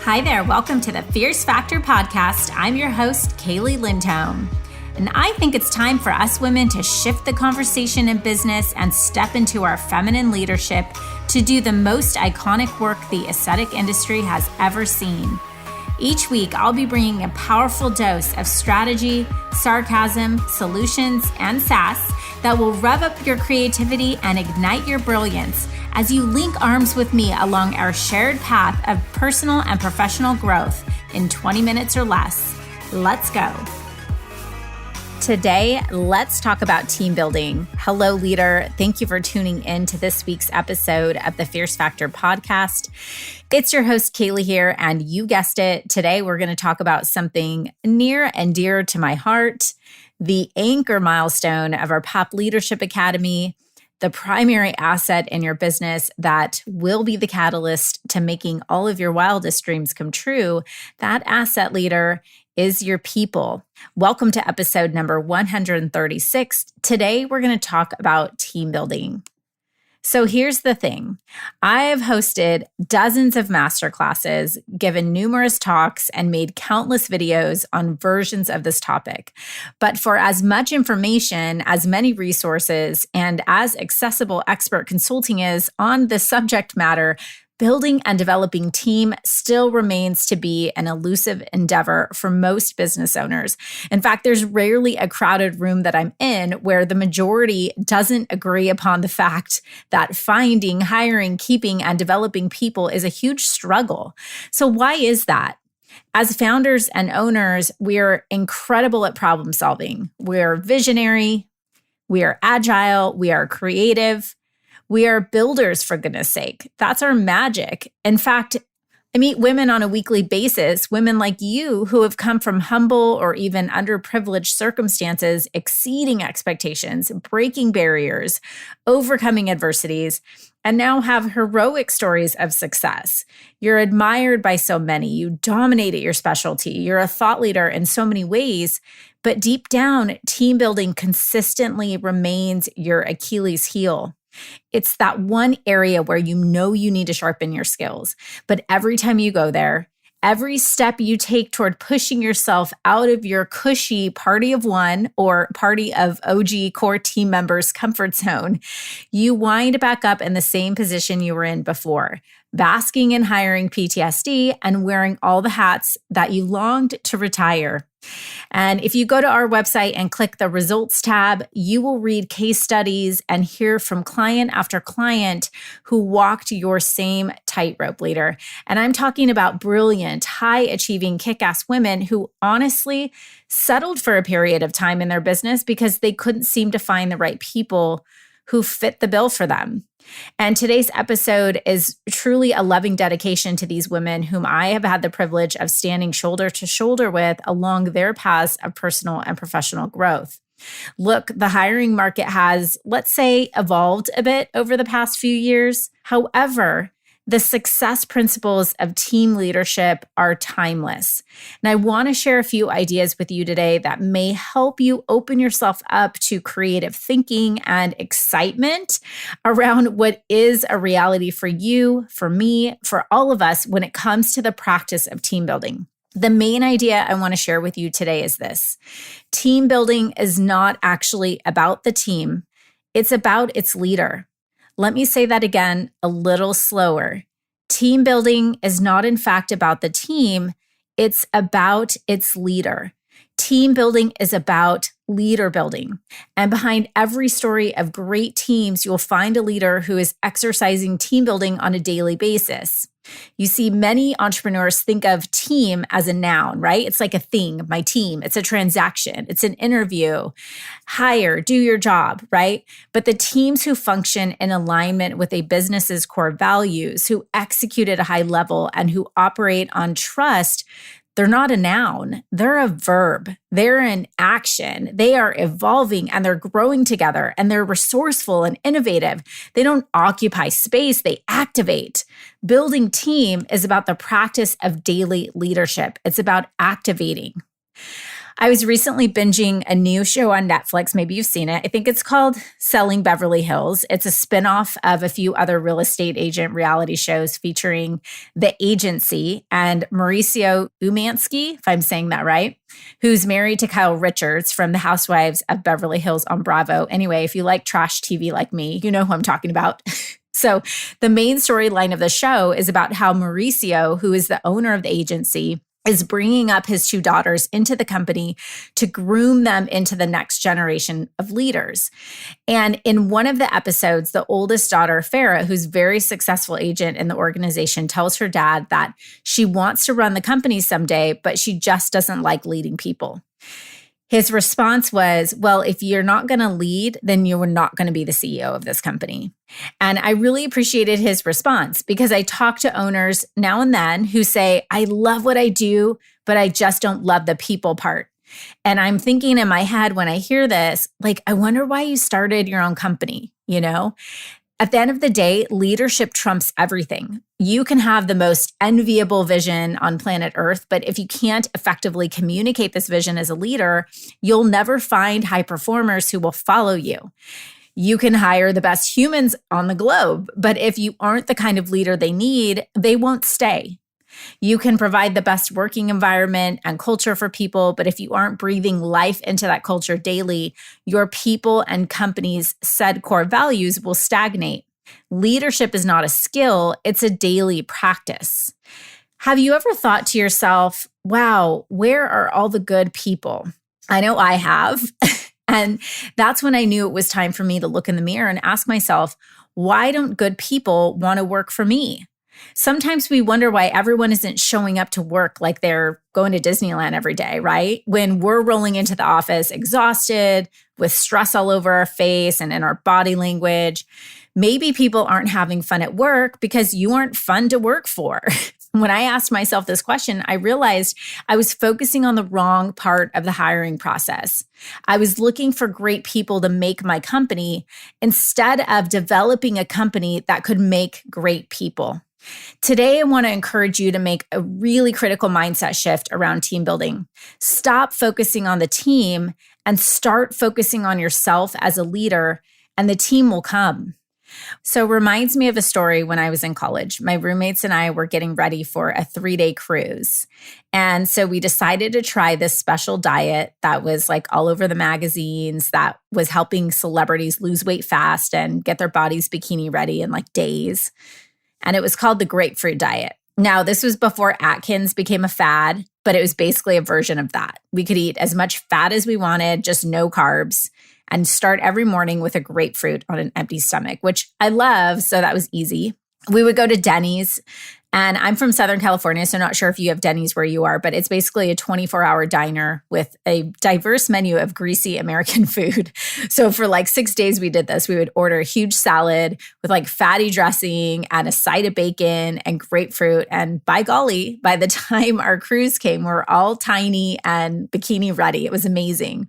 Hi there, welcome to the Fierce Factor podcast. I'm your host, Kaylee Lindholm. And I think it's time for us women to shift the conversation in business and step into our feminine leadership to do the most iconic work the aesthetic industry has ever seen. Each week, I'll be bringing a powerful dose of strategy, sarcasm, solutions, and sass that will rev up your creativity and ignite your brilliance as you link arms with me along our shared path of personal and professional growth in 20 minutes or less. Let's go. Today, let's talk about team building. Hello, leader. Thank you for tuning in to this week's episode of the Fierce Factor podcast. It's your host, Kaylee here, and you guessed it. Today, we're going to talk about something near and dear to my heart, the anchor milestone of our POP Leadership Academy, the primary asset in your business that will be the catalyst to making all of your wildest dreams come true. That asset, leader, is your people. Welcome to episode number 136. Today, we're going to talk about team building. So here's the thing. I have hosted dozens of masterclasses, given numerous talks, and made countless videos on versions of this topic. But for as much information, as many resources, and as accessible expert consulting is on this subject matter, building and developing team still remains to be an elusive endeavor for most business owners. In fact, there's rarely a crowded room that I'm in where the majority doesn't agree upon the fact that finding, hiring, keeping, and developing people is a huge struggle. So why is that? As founders and owners, we're incredible at problem solving. We're visionary, we are agile, we are creative. We are builders, for goodness sake. That's our magic. In fact, I meet women on a weekly basis, women like you who have come from humble or even underprivileged circumstances, exceeding expectations, breaking barriers, overcoming adversities, and now have heroic stories of success. You're admired by so many. You dominate at your specialty. You're a thought leader in so many ways. But deep down, team building consistently remains your Achilles heel. It's that one area where you know you need to sharpen your skills. But every time you go there, every step you take toward pushing yourself out of your cushy party of one or party of OG core team members' comfort zone, you wind back up in the same position you were in before, basking in hiring PTSD and wearing all the hats that you longed to retire. And if you go to our website and click the results tab, you will read case studies and hear from client after client who walked your same tightrope, leader. And I'm talking about brilliant, high-achieving, kick-ass women who honestly settled for a period of time in their business because they couldn't seem to find the right people who fit the bill for them. And today's episode is truly a loving dedication to these women whom I have had the privilege of standing shoulder to shoulder with along their paths of personal and professional growth. Look, the hiring market has, let's say, evolved a bit over the past few years. However, the success principles of team leadership are timeless. And I want to share a few ideas with you today that may help you open yourself up to creative thinking and excitement around what is a reality for you, for me, for all of us when it comes to the practice of team building. The main idea I want to share with you today is this. Team building is not actually about the team. It's about its leader. Let me say that again a little slower. Team building is not, in fact, about the team. It's about its leader. Team building is about leader building. And behind every story of great teams, you'll find a leader who is exercising team building on a daily basis. You see, many entrepreneurs think of team as a noun, right? It's like a thing, my team. It's a transaction. It's an interview. Hire, do your job, right? But the teams who function in alignment with a business's core values, who execute at a high level, and who operate on trust, they're not a noun. They're a verb. They're in action. They are evolving and they're growing together and they're resourceful and innovative. They don't occupy space. They activate. Building team is about the practice of daily leadership. It's about activating. I was recently binging a new show on Netflix. Maybe you've seen it. I think it's called Selling Beverly Hills. It's a spinoff of a few other real estate agent reality shows featuring The Agency and Mauricio Umansky, if I'm saying that right, who's married to Kyle Richards from The Housewives of Beverly Hills on Bravo. Anyway, if you like trash TV like me, you know who I'm talking about. So the main storyline of the show is about how Mauricio, who is the owner of the agency, is bringing up his two daughters into the company to groom them into the next generation of leaders. And in one of the episodes, the oldest daughter, Farah, who's a very successful agent in the organization, tells her dad that she wants to run the company someday, but she just doesn't like leading people. His response was, well, if you're not going to lead, then you're not going to be the CEO of this company. And I really appreciated his response because I talk to owners now and then who say, I love what I do, but I just don't love the people part. And I'm thinking in my head when I hear this, like, I wonder why you started your own company, you know? At the end of the day, leadership trumps everything. You can have the most enviable vision on planet Earth, but if you can't effectively communicate this vision as a leader, you'll never find high performers who will follow you. You can hire the best humans on the globe, but if you aren't the kind of leader they need, they won't stay. You can provide the best working environment and culture for people, but if you aren't breathing life into that culture daily, your people and companies' said core values will stagnate. Leadership is not a skill, it's a daily practice. Have you ever thought to yourself, wow, where are all the good people? I know I have. And that's when I knew it was time for me to look in the mirror and ask myself, why don't good people want to work for me? Sometimes we wonder why everyone isn't showing up to work like they're going to Disneyland every day, right? When we're rolling into the office exhausted, with stress all over our face and in our body language. Maybe people aren't having fun at work because you aren't fun to work for. When I asked myself this question, I realized I was focusing on the wrong part of the hiring process. I was looking for great people to make my company instead of developing a company that could make great people. Today, I want to encourage you to make a really critical mindset shift around team building. Stop focusing on the team and start focusing on yourself as a leader, and the team will come. So reminds me of a story when I was in college. My roommates and I were getting ready for a 3-day cruise. And so we decided to try this special diet that was like all over the magazines, that was helping celebrities lose weight fast and get their bodies bikini ready in like days. And it was called the grapefruit diet. Now, this was before Atkins became a fad, but it was basically a version of that. We could eat as much fat as we wanted, just no carbs, and start every morning with a grapefruit on an empty stomach, which I love, so that was easy. We would go to Denny's, and I'm from Southern California, so not sure if you have Denny's where you are, but it's basically a 24-hour diner with a diverse menu of greasy American food. So for like 6 days we did this. We would order a huge salad with like fatty dressing and a side of bacon and grapefruit. And by golly, by the time our cruise came, we're all tiny and bikini ready. It was amazing.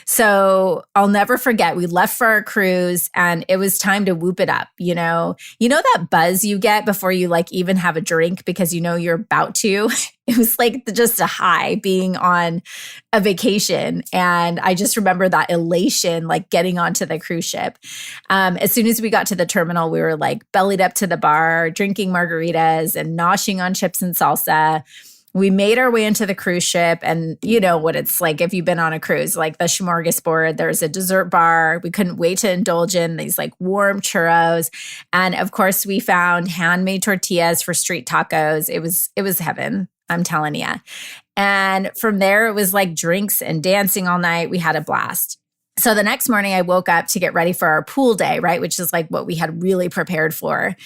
So I'll never forget, we left for our cruise and it was time to whoop it up. You know that buzz you get before you like even have a drink because you know you're about to. It was like just a high being on a vacation. And I just remember that elation, like getting onto the cruise ship. As soon as we got to the terminal, we were like bellied up to the bar, drinking margaritas and noshing on chips and salsa. We made our way into the cruise ship, and you know what it's like if you've been on a cruise, like the smorgasbord, there's a dessert bar. We couldn't wait to indulge in these like warm churros. And of course we found handmade tortillas for street tacos. It was heaven, I'm telling you. And from there, it was like drinks and dancing all night. We had a blast. So the next morning I woke up to get ready for our pool day, right? Which is like what we had really prepared for.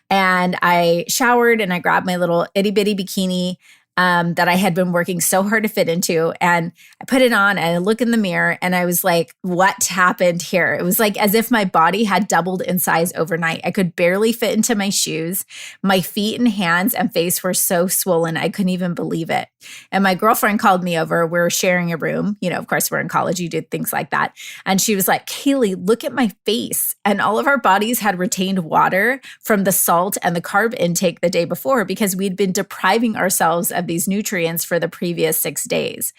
And I showered and I grabbed my little itty bitty bikini that I had been working so hard to fit into. And I put it on and I look in the mirror and I was like, what happened here? It was like as if my body had doubled in size overnight. I could barely fit into my shoes. My feet and hands and face were so swollen. I couldn't even believe it. And my girlfriend called me over. We were sharing a room. You know, of course, we're in college. You do things like that. And she was like, Kaylee, look at my face. And all of our bodies had retained water from the salt and the carb intake the day before because we'd been depriving ourselves of these nutrients for the previous 6 days.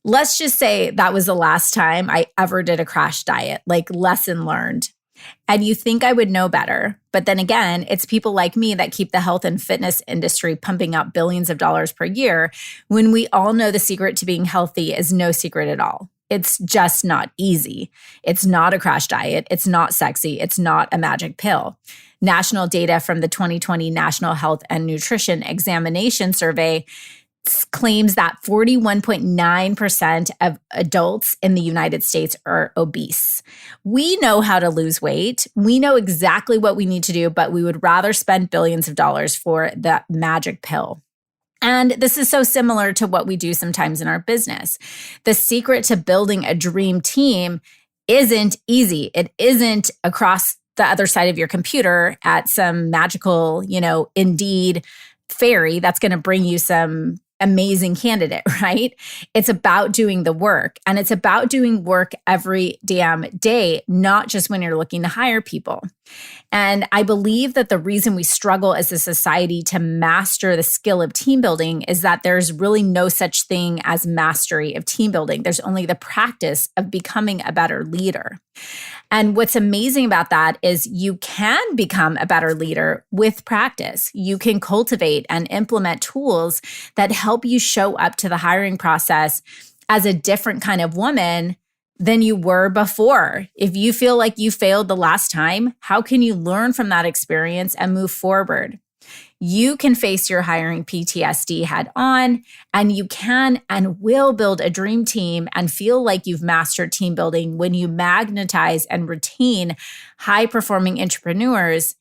Let's just say that was the last time I ever did a crash diet, like lesson learned. And you think I would know better. But then again, it's people like me that keep the health and fitness industry pumping out billions of dollars per year when we all know the secret to being healthy is no secret at all. It's just not easy. It's not a crash diet. It's not sexy. It's not a magic pill. National data from the 2020 National Health and Nutrition Examination Survey claims that 41.9% of adults in the United States are obese. We know how to lose weight. We know exactly what we need to do, but we would rather spend billions of dollars for that magic pill. And this is so similar to what we do sometimes in our business. The secret to building a dream team isn't easy. It isn't across the other side of your computer at some magical, Indeed fairy that's going to bring you some amazing candidate, right? It's about doing the work, and it's about doing work every damn day, not just when you're looking to hire people. And I believe that the reason we struggle as a society to master the skill of team building is that there's really no such thing as mastery of team building. There's only the practice of becoming a better leader. And what's amazing about that is you can become a better leader with practice. You can cultivate and implement tools that help you show up to the hiring process as a different kind of woman than you were before. If you feel like you failed the last time, how can you learn from that experience and move forward? You can face your hiring PTSD head on, and you can and will build a dream team and feel like you've mastered team building when you magnetize and retain high-performing entrepreneurs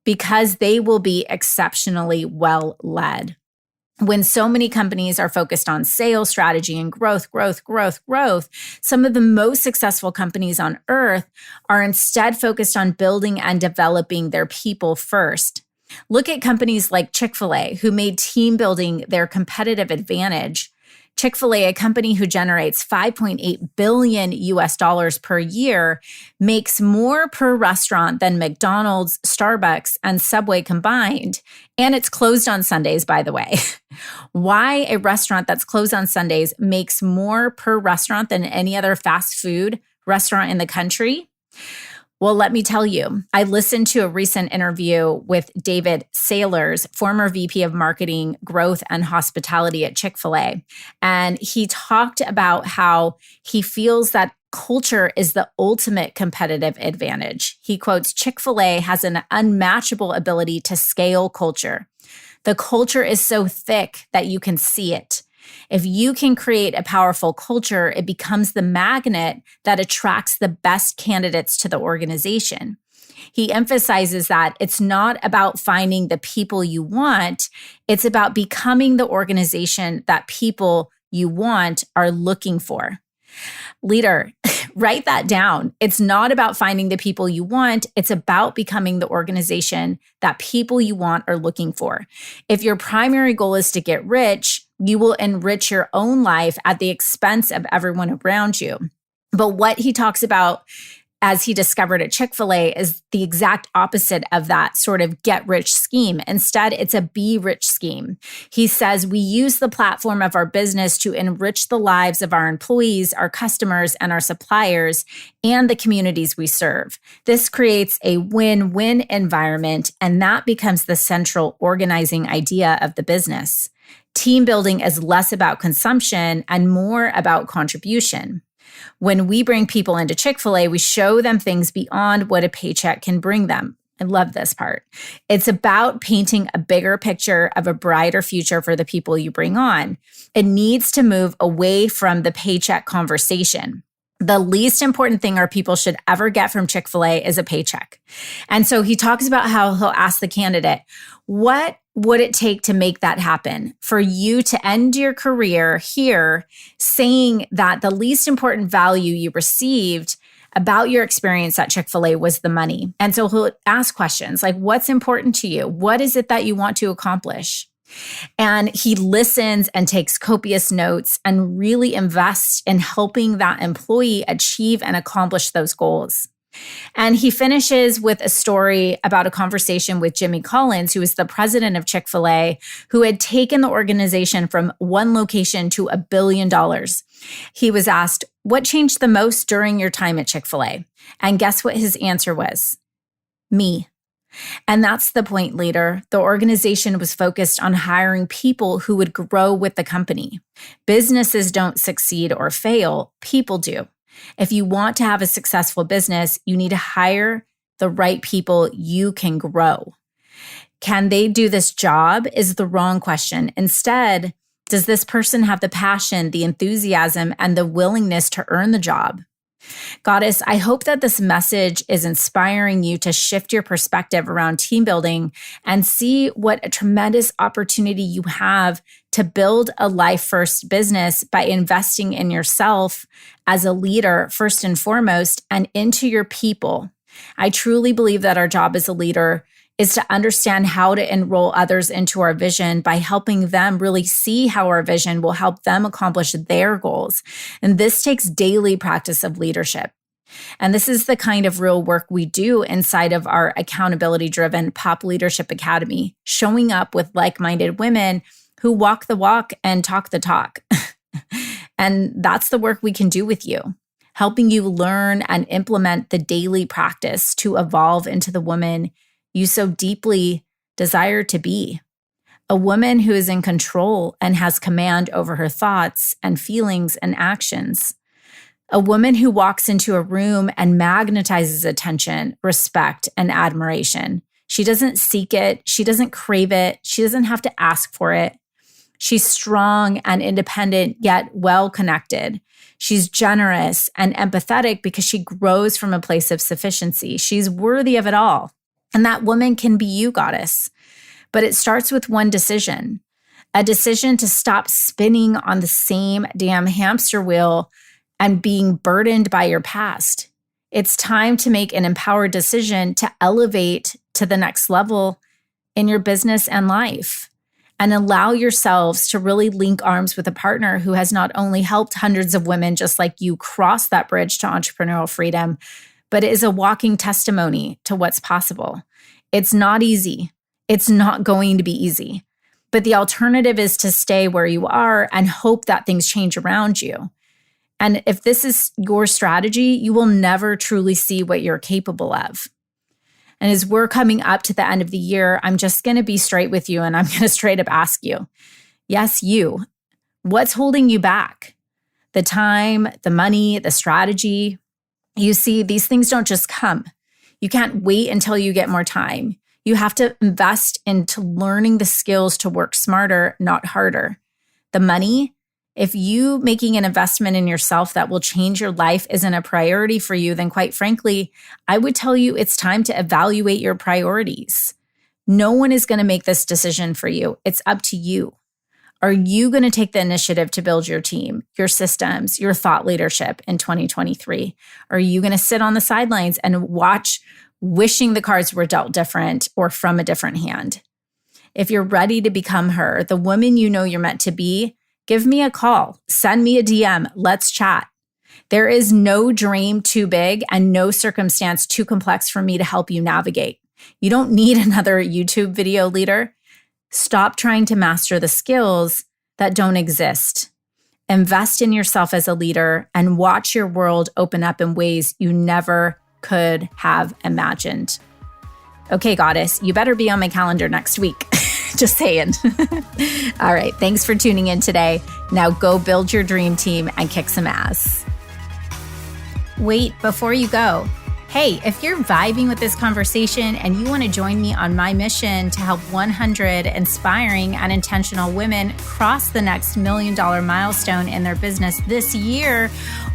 because they will be exceptionally well led. When so many companies are focused on sales strategy and growth, some of the most successful companies on earth are instead focused on building and developing their people first. Look at companies like Chick-fil-A, who made team building their competitive advantage. Chick-fil-A, a company who generates $5.8 billion US per year, makes more per restaurant than McDonald's, Starbucks, and Subway combined. And it's closed on Sundays, by the way. Why a restaurant that's closed on Sundays makes more per restaurant than any other fast food restaurant in the country? Well, let me tell you, I listened to a recent interview with David Saylors, former VP of Marketing, Growth, and Hospitality at Chick-fil-A. And he talked about how he feels that culture is the ultimate competitive advantage. He quotes, "Chick-fil-A has an unmatchable ability to scale culture. The culture is so thick that you can see it. If you can create a powerful culture, it becomes the magnet that attracts the best candidates to the organization." He emphasizes that it's not about finding the people you want, it's about becoming the organization that people you want are looking for. Leader, write that down. It's not about finding the people you want. It's about becoming the organization that people you want are looking for. If your primary goal is to get rich, you will enrich your own life at the expense of everyone around you. But what he talks about as he discovered at Chick-fil-A is the exact opposite of that sort of get rich scheme. Instead, it's a be rich scheme. He says, we use the platform of our business to enrich the lives of our employees, our customers, and our suppliers, and the communities we serve. This creates a win-win environment, and that becomes the central organizing idea of the business. Team building is less about consumption and more about contribution. When we bring people into Chick-fil-A, we show them things beyond what a paycheck can bring them. I love this part. It's about painting a bigger picture of a brighter future for the people you bring on. It needs to move away from the paycheck conversation. The least important thing our people should ever get from Chick-fil-A is a paycheck. And so he talks about how he'll ask the candidate, what would it take to make that happen? For you to end your career here saying that the least important value you received about your experience at Chick-fil-A was the money. And so he'll ask questions like, what's important to you? What is it that you want to accomplish? And he listens and takes copious notes and really invests in helping that employee achieve and accomplish those goals. And he finishes with a story about a conversation with Jimmy Collins, who is the president of Chick-fil-A, who had taken the organization from one location to $1 billion. He was asked, "What changed the most during your time at Chick-fil-A?" And guess what his answer was? Me. And that's the point, leader. The organization was focused on hiring people who would grow with the company. Businesses don't succeed or fail, people do. If you want to have a successful business, you need to hire the right people you can grow. Can they do this job is the wrong question. Instead, does this person have the passion, the enthusiasm, and the willingness to earn the job? Goddess, I hope that this message is inspiring you to shift your perspective around team building and see what a tremendous opportunity you have to build a life-first business by investing in yourself as a leader, first and foremost, and into your people. I truly believe that our job as a leader is to understand how to enroll others into our vision by helping them really see how our vision will help them accomplish their goals. And this takes daily practice of leadership. And this is the kind of real work we do inside of our accountability-driven Pop Leadership Academy, showing up with like-minded women who walk the walk and talk the talk. And that's the work we can do with you, helping you learn and implement the daily practice to evolve into the woman you so deeply desire to be. A woman who is in control and has command over her thoughts and feelings and actions. A woman who walks into a room and magnetizes attention, respect, and admiration. She doesn't seek it. She doesn't crave it. She doesn't have to ask for it. She's strong and independent, yet well-connected. She's generous and empathetic because she grows from a place of sufficiency. She's worthy of it all. And that woman can be you, Goddess. But it starts with one decision, a decision to stop spinning on the same damn hamster wheel and being burdened by your past. It's time to make an empowered decision to elevate to the next level in your business and life, and allow yourselves to really link arms with a partner who has not only helped hundreds of women just like you cross that bridge to entrepreneurial freedom, but it is a walking testimony to what's possible. It's not easy. It's not going to be easy. But the alternative is to stay where you are and hope that things change around you. And if this is your strategy, you will never truly see what you're capable of. And as we're coming up to the end of the year, I'm just going to be straight with you and I'm going to straight up ask you, yes, you, what's holding you back? The time, the money, the strategy. You see, these things don't just come. You can't wait until you get more time. You have to invest into learning the skills to work smarter, not harder. The money, if you making an investment in yourself that will change your life isn't a priority for you, then quite frankly, I would tell you it's time to evaluate your priorities. No one is going to make this decision for you. It's up to you. Are you going to take the initiative to build your team, your systems, your thought leadership in 2023? Are you going to sit on the sidelines and watch, wishing the cards were dealt different or from a different hand? If you're ready to become her, the woman you know you're meant to be, give me a call, send me a DM, let's chat. There is no dream too big and no circumstance too complex for me to help you navigate. You don't need another YouTube video, leader. Stop trying to master the skills that don't exist. Invest in yourself as a leader and watch your world open up in ways you never could have imagined. Okay, Goddess, you better be on my calendar next week. Just saying. All right, thanks for tuning in today. Now go build your dream team and kick some ass. Wait, before you go, hey, if you're vibing with this conversation and you want to join me on my mission to help 100 inspiring and intentional women cross the next $1 million milestone in their business this year,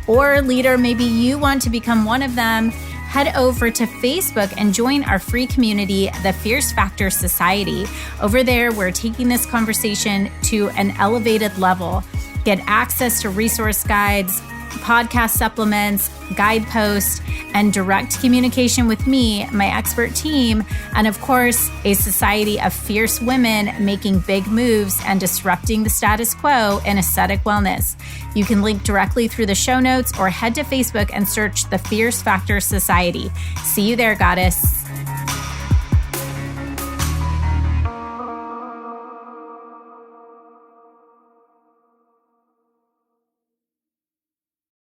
or leader, maybe you want to become one of them, head over to Facebook and join our free community, the Fierce Factor Society. Over there, we're taking this conversation to an elevated level. Get access to resource guides, podcast supplements, guideposts, and direct communication with me, my expert team, and of course, a society of fierce women making big moves and disrupting the status quo in aesthetic wellness. You can link directly through the show notes or head to Facebook and search the Fierce Factor Society. See you there, goddess.